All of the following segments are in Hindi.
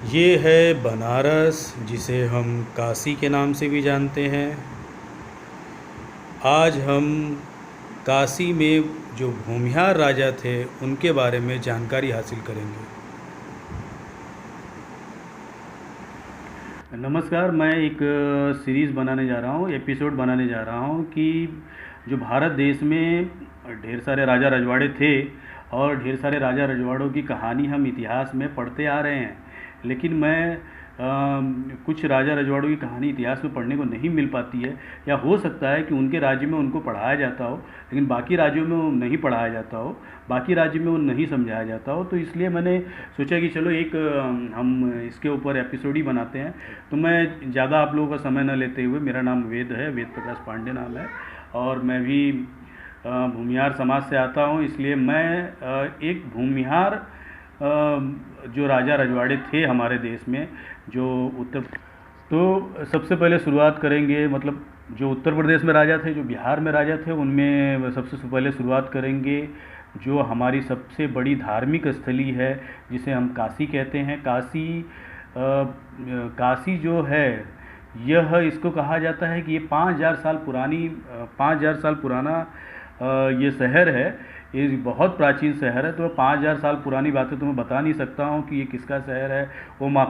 ये है बनारस, जिसे हम काशी के नाम से भी जानते हैं। आज हम काशी में जो भूमिहार राजा थे उनके बारे में जानकारी हासिल करेंगे। नमस्कार, मैं एक सीरीज़ बनाने जा रहा हूँ, एपिसोड बनाने जा रहा हूँ कि जो भारत देश में ढेर सारे राजा रजवाड़े थे और ढेर सारे राजा रजवाड़ों की कहानी हम इतिहास में पढ़ते आ रहे हैं। लेकिन कुछ राजा रजवाड़ों की कहानी इतिहास में पढ़ने को नहीं मिल पाती है, या हो सकता है कि उनके राज्य में उनको पढ़ाया जाता हो लेकिन बाकी राज्यों में वो नहीं पढ़ाया जाता हो, बाकी राज्य में वो नहीं समझाया जाता हो। तो इसलिए मैंने सोचा कि चलो एक हम इसके ऊपर एपिसोड ही बनाते हैं। तो मैं ज़्यादा आप लोगों का समय न लेते हुए, मेरा नाम वेद है, वेद प्रकाश पांडे नाम है, और मैं भी भूमिहार समाज से आता हूँ। इसलिए मैं एक भूमिहार जो राजा रजवाड़े थे हमारे देश में, जो उत्तर तो सबसे पहले शुरुआत करेंगे, मतलब जो उत्तर प्रदेश में राजा थे, जो बिहार में राजा थे, उनमें सबसे पहले शुरुआत करेंगे जो हमारी सबसे बड़ी धार्मिक स्थली है, जिसे हम काशी कहते हैं। काशी जो है, यह इसको कहा जाता है कि ये 5,000 साल पुराना ये शहर है। ये बहुत प्राचीन शहर है। तो 5,000 साल पुरानी बातें तो मैं बता नहीं सकता हूँ कि ये किसका शहर है।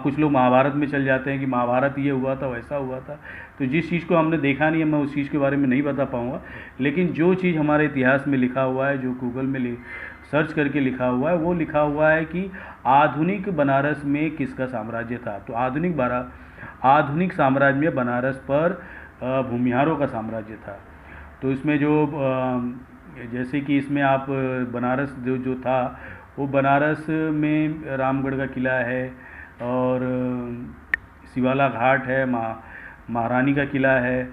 कुछ लोग महाभारत में चल जाते हैं कि महाभारत ये हुआ था, वैसा हुआ था। तो जिस चीज़ को हमने देखा नहीं है, मैं उस चीज़ के बारे में नहीं बता पाऊँगा। लेकिन जो चीज़ हमारे इतिहास में लिखा हुआ है, जो गूगल में सर्च करके लिखा हुआ है, वो लिखा हुआ है कि आधुनिक बनारस में किसका साम्राज्य था। तो आधुनिक साम्राज्य में बनारस पर भूमिहारों का साम्राज्य था। तो इसमें जैसे कि इसमें आप बनारस जो था, वो बनारस में रामगढ़ का किला है, और शिवाला घाट है, महारानी का किला है।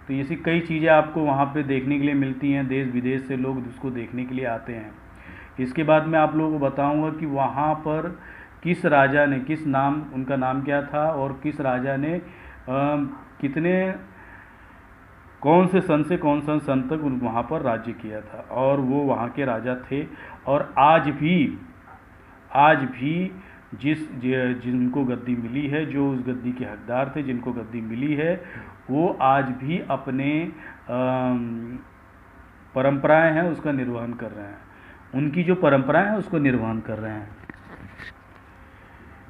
तो ऐसी कई चीज़ें आपको वहाँ पे देखने के लिए मिलती हैं। देश विदेश से लोग उसको देखने के लिए आते हैं। इसके बाद मैं आप लोगों को बताऊंगा कि वहाँ पर किस राजा ने, उनका नाम क्या था, और किस राजा ने कौन से सन से कौन सा सन तक वहाँ पर राज्य किया था, और वो वहाँ के राजा थे। और आज भी जिनको गद्दी मिली है, जो उस गद्दी के हकदार थे, जिनको गद्दी मिली है, वो आज भी अपने परंपराएं हैं उसका निर्वहन कर रहे हैं। उनकी जो परंपराएं हैं उसको निर्वहन कर रहे हैं।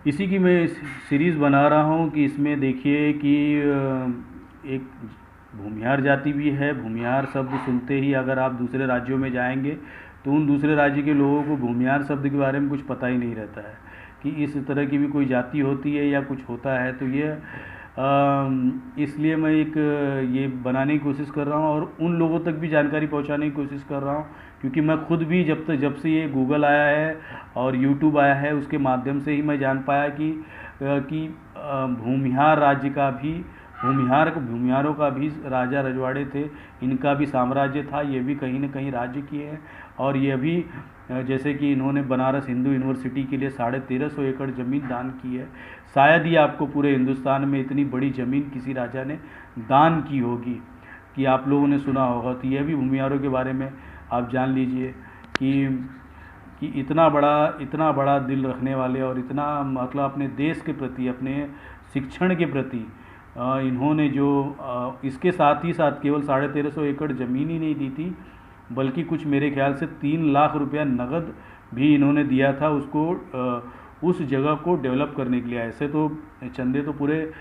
इसी की मैं सीरीज़ बना रहा हूँ कि इसमें देखिए कि एक भूमिहार जाति भी है। भूमिहार शब्द सुनते ही अगर आप दूसरे राज्यों में जाएंगे तो उन दूसरे राज्य के लोगों को भूमिहार शब्द के बारे में कुछ पता ही नहीं रहता है कि इस तरह की भी कोई जाति होती है या कुछ होता है। तो ये इसलिए मैं ये बनाने की कोशिश कर रहा हूँ और उन लोगों तक भी जानकारी पहुँचाने की कोशिश कर रहा हूँ, क्योंकि मैं खुद भी जब से ये गूगल आया है और यूट्यूब आया है, उसके माध्यम से ही मैं जान पाया कि भूमिहार राज्य का भी, भूमिहारों का भी राजा रजवाड़े थे, इनका भी साम्राज्य था। ये भी कहीं ना कहीं राज्य किए हैं। और ये भी जैसे कि इन्होंने बनारस हिंदू यूनिवर्सिटी के लिए 1350 एकड़ ज़मीन दान की है। शायद ही आपको पूरे हिंदुस्तान में इतनी बड़ी ज़मीन किसी राजा ने दान की होगी, कि आप लोगों ने सुना होगा। तो यह भी भूमिहारों के बारे में आप जान लीजिए कि इतना बड़ा दिल रखने वाले, और इतना मतलब अपने देश के प्रति, अपने शिक्षण के प्रति इन्होंने इसके साथ ही साथ केवल 1350 एकड़ ज़मीन ही नहीं दी थी, बल्कि कुछ मेरे ख्याल से 3 लाख रुपया नगद भी इन्होंने दिया था उसको, उस जगह को डेवलप करने के लिए। ऐसे तो चंदे तो पूरे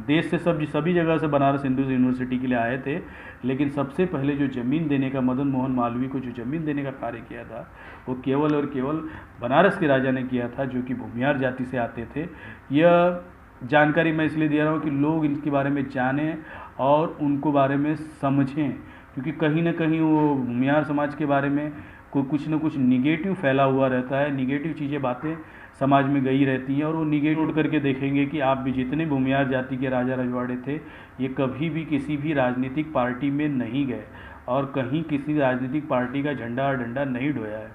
देश से सभी जगह से बनारस हिंदू यूनिवर्सिटी के लिए आए थे, लेकिन सबसे पहले जो ज़मीन देने का, मदन मोहन मालवीय को जो ज़मीन देने का कार्य किया था, वो केवल और केवल बनारस के राजा ने किया था, जो कि भूमिहार जाति से आते थे। यह जानकारी मैं इसलिए दे रहा हूँ कि लोग इनके बारे में जानें और उनको बारे में समझें, क्योंकि कहीं ना कहीं वो भूमिहार समाज के बारे में कुछ न कुछ निगेटिव फैला हुआ रहता है। निगेटिव चीज़ें, बातें समाज में गई रहती हैं, और वो निगेटिव करके देखेंगे कि आप भी, जितने भूमिहार जाति के राजा रजवाड़े थे, ये कभी भी किसी भी राजनीतिक पार्टी में नहीं गए और कहीं किसी राजनीतिक पार्टी का झंडा और डंडा नहीं ढोया है।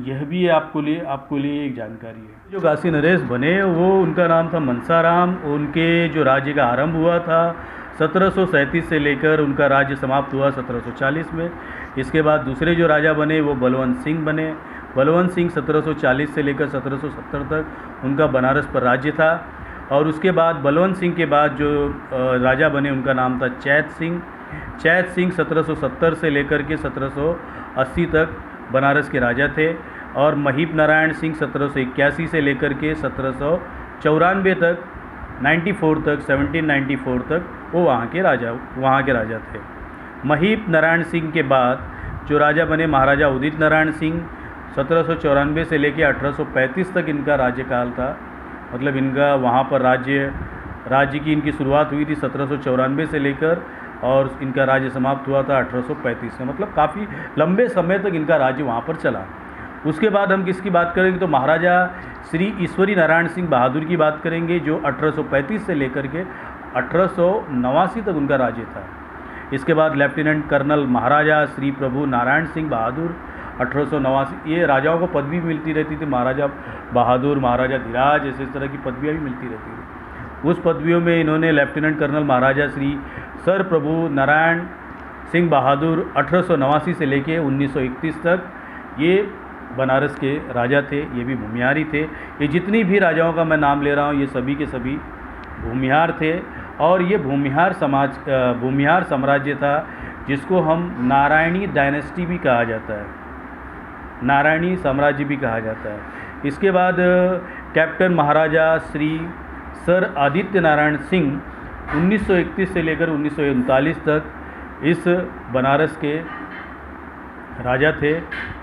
यह भी आपको लिए एक जानकारी है। जो काशी नरेश बने, वो उनका नाम था मनसाराम। उनके जो राज्य का आरंभ हुआ था 1737 से लेकर उनका राज्य समाप्त हुआ 1740 में। इसके बाद दूसरे जो राजा बने वो बलवंत सिंह बने। बलवंत सिंह 1740 से लेकर 1770 तक उनका बनारस पर राज्य था। और उसके बाद बलवंत सिंह के बाद जो राजा बने उनका नाम था चैत सिंह। चैत सिंह 1770 से लेकर के 1780 तक बनारस के राजा थे। और महीप नारायण सिंह 1781 से लेकर के 1794 तक 1794 तक वो वहाँ के राजा थे। महीप नारायण सिंह के बाद जो राजा बने महाराजा उदित नारायण सिंह 1794 से लेकर 1835 तक इनका राज्यकाल था। मतलब इनका वहाँ पर राज्य की इनकी शुरुआत हुई थी 1794 से लेकर, और इनका राज्य समाप्त हुआ था 1835 से। मतलब काफ़ी लंबे समय तक इनका राज्य वहाँ पर चला। उसके बाद हम किसकी बात करेंगे तो महाराजा श्री ईश्वरी नारायण सिंह बहादुर की बात करेंगे, जो 1835 से लेकर के 1889 तक उनका राज्य था। इसके बाद लेफ्टिनेंट कर्नल महाराजा श्री प्रभु नारायण सिंह बहादुर 1889। ये राजाओं को पदवी मिलती रहती थी, महाराजा बहादुर, महाराजा धीराज, ऐसे इस तरह की पदवियाँ भी मिलती रहती थी। उस पदवियों में इन्होंने लेफ्टिनेंट कर्नल महाराजा श्री सर प्रभु नारायण सिंह बहादुर 1889 से लेकर 1931 तक ये बनारस के राजा थे। ये भी भूमिहारी थे। ये जितनी भी राजाओं का मैं नाम ले रहा हूँ ये सभी के सभी भूमिहार थे। और ये भूमिहार साम्राज्य था जिसको हम नारायणी डायनेस्टी भी कहा जाता है, नारायणी साम्राज्य भी कहा जाता है। इसके बाद कैप्टन महाराजा श्री सर आदित्य नारायण सिंह 1931 से लेकर 1939 तक इस बनारस के राजा थे।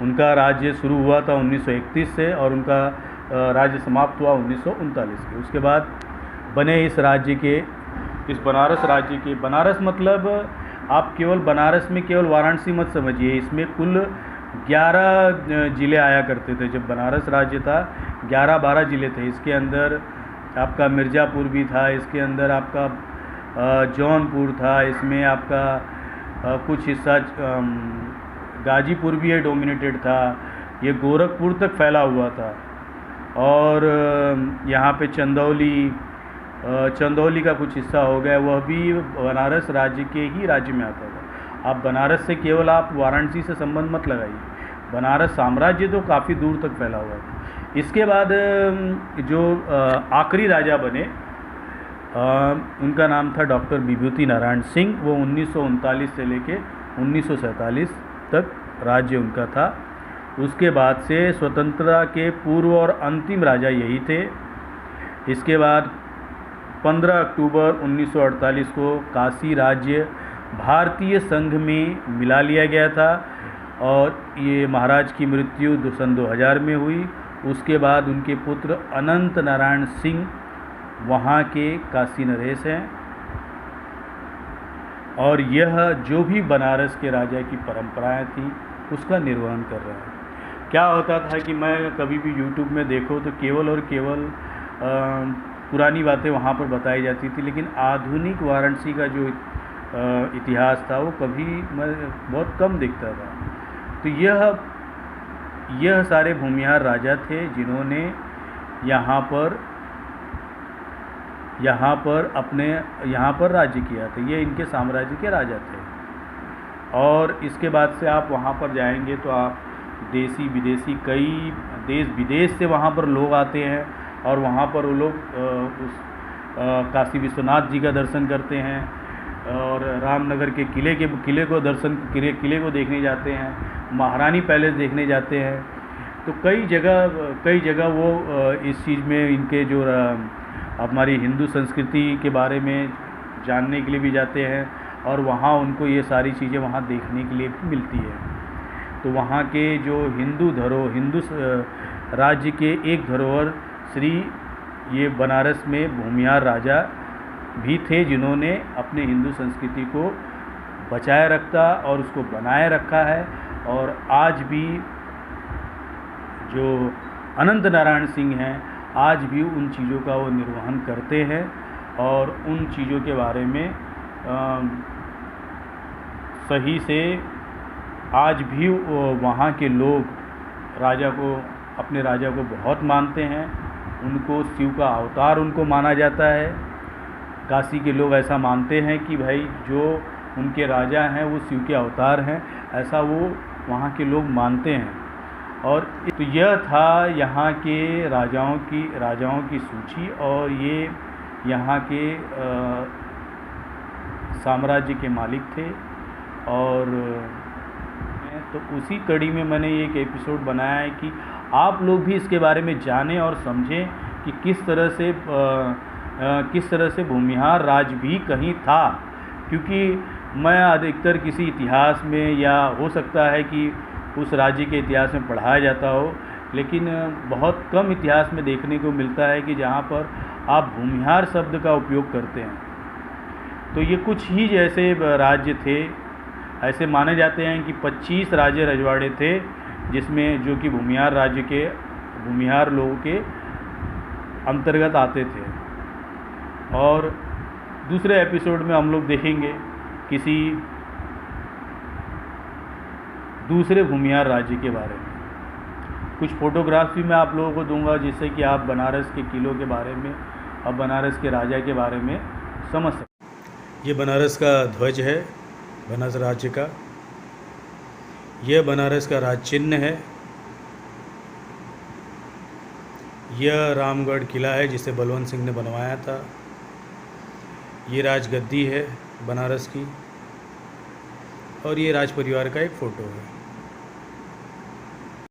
उनका राज्य शुरू हुआ था 1931 से और उनका राज्य समाप्त हुआ 1939 के। उसके बाद बने इस बनारस राज्य के। बनारस मतलब आप केवल बनारस में केवल वाराणसी मत समझिए, इसमें कुल 11 ज़िले आया करते थे। जब बनारस राज्य था 11-12 ज़िले थे। इसके अंदर आपका मिर्ज़ापुर भी था, इसके अंदर आपका जौनपुर था, इसमें आपका कुछ हिस्सा गाजीपुर भी डोमिनेटेड था। ये गोरखपुर तक फैला हुआ था। और यहाँ पे चंदौली का कुछ हिस्सा हो गया, वह भी बनारस राज्य के ही राज्य में आता था। आप बनारस से केवल आप वाराणसी से संबंध मत लगाइए, बनारस साम्राज्य तो काफ़ी दूर तक फैला हुआ था। इसके बाद जो आखिरी राजा बने उनका नाम था डॉक्टर विभूति नारायण सिंह। वो 1939 से लेके 1947 तक राज्य उनका था। उसके बाद से स्वतंत्रता के पूर्व और अंतिम राजा यही थे। इसके बाद 15 अक्टूबर 1948 को काशी राज्य भारतीय संघ में मिला लिया गया था और ये महाराज की मृत्यु सन 2000 में हुई। उसके बाद उनके पुत्र अनंत नारायण सिंह वहाँ के काशी नरेश हैं और यह जो भी बनारस के राजा की परंपराएं थी उसका निर्वहन कर रहा है। क्या होता था कि मैं कभी भी YouTube में देखो तो केवल और केवल पुरानी बातें वहाँ पर बताई जाती थी, लेकिन आधुनिक वाराणसी का जो इतिहास था वो कभी मैं बहुत कम देखता था। तो यह सारे भूमिहार राजा थे जिन्होंने यहाँ पर राज्य किया था। ये इनके साम्राज्य के राजा थे। और इसके बाद से आप वहाँ पर जाएंगे तो आप देसी विदेशी कई देश विदेश से वहाँ पर लोग आते हैं और वहाँ पर वो लोग उस काशी विश्वनाथ जी का दर्शन करते हैं और रामनगर के किले को देखने जाते हैं, महारानी पैलेस देखने जाते हैं। तो कई जगह वो इस चीज़ में इनके जो हमारी हिंदू संस्कृति के बारे में जानने के लिए भी जाते हैं और वहाँ उनको ये सारी चीज़ें वहाँ देखने के लिए भी मिलती है। तो वहाँ के जो हिंदू राज्य के एक धरोहर श्री ये बनारस में भूमिहार राजा भी थे जिन्होंने अपने हिंदू संस्कृति को बचाए रखा और उसको बनाए रखा है। और आज भी जो अनंत नारायण सिंह हैं आज भी उन चीज़ों का वो निर्वहन करते हैं और उन चीज़ों के बारे में सही से आज भी वहाँ के लोग अपने राजा को बहुत मानते हैं। उनको शिव का अवतार उनको माना जाता है। काशी के लोग ऐसा मानते हैं कि भाई जो उनके राजा हैं वो शिव के अवतार हैं, ऐसा वो वहाँ के लोग मानते हैं। और तो यह था यहाँ के राजाओं की सूची, और ये यहाँ के साम्राज्य के मालिक थे। और तो उसी कड़ी में मैंने एक एपिसोड बनाया है कि आप लोग भी इसके बारे में जानें और समझें कि किस तरह से भूमिहार राज भी कहीं था। क्योंकि मैं अधिकतर किसी इतिहास में, या हो सकता है कि उस राज्य के इतिहास में पढ़ाया जाता हो, लेकिन बहुत कम इतिहास में देखने को मिलता है कि जहाँ पर आप भूमिहार शब्द का उपयोग करते हैं। तो ये कुछ ही जैसे राज्य थे। ऐसे माने जाते हैं कि 25 राजे रजवाड़े थे, जिसमें जो कि भूमिहार राज्य के भूमिहार लोगों के अंतर्गत आते थे। और दूसरे एपिसोड में हम लोग देखेंगे किसी दूसरे भूमिहार राज्य के बारे में। कुछ फ़ोटोग्राफ्स भी मैं आप लोगों को दूंगा, जिससे कि आप बनारस के किलों के बारे में और बनारस के राजा के बारे में समझ सकें। ये बनारस का ध्वज है, बनारस राज्य का। यह बनारस का राज चिन्ह है। यह रामगढ़ किला है जिसे बलवंत सिंह ने बनवाया था। ये राजगद्दी है बनारस की, और ये राज परिवार का एक फ़ोटो है।